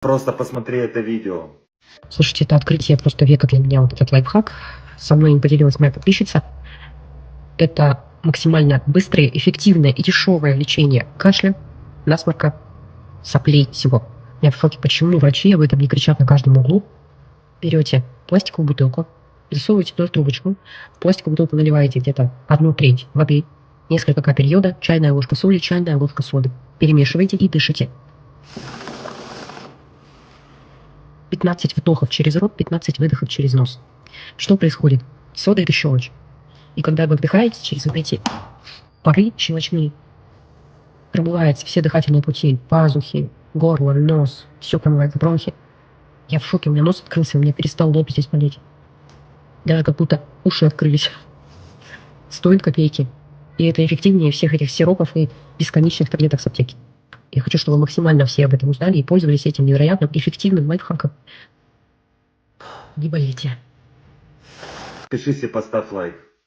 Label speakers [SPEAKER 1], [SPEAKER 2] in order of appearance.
[SPEAKER 1] Просто посмотри это видео.
[SPEAKER 2] Слушайте, это открытие просто века для меня, вот этот лайфхак. Со мной им поделилась моя подписчица. Это максимально быстрое, эффективное и дешевое лечение кашля, насморка, соплей, всего. Я в шоке, почему врачи об этом не кричат на каждом углу. Берете пластиковую бутылку, засовываете туда трубочку, в пластиковую бутылку наливаете где-то 1/3 воды, несколько капель йода, чайная ложка соли, чайная ложка соды. Перемешиваете и дышите. 15 вдохов через рот, 15 выдохов через нос. Что происходит? Сода – это щелочь. И когда вы вдыхаете через вот эти пары щелочные, промываются все дыхательные пути, пазухи, горло, нос, все промывается, бронхи. Я в шоке, у меня нос открылся, у меня перестал лоб здесь болеть. Да, как будто уши открылись. Стоит копейки. И это эффективнее всех этих сиропов и бесконечных таблеток с аптеки. Я хочу, чтобы максимально все об этом узнали и пользовались этим невероятно эффективным лайфхаком. Не болейте.
[SPEAKER 1] Пишись и поставь лайк.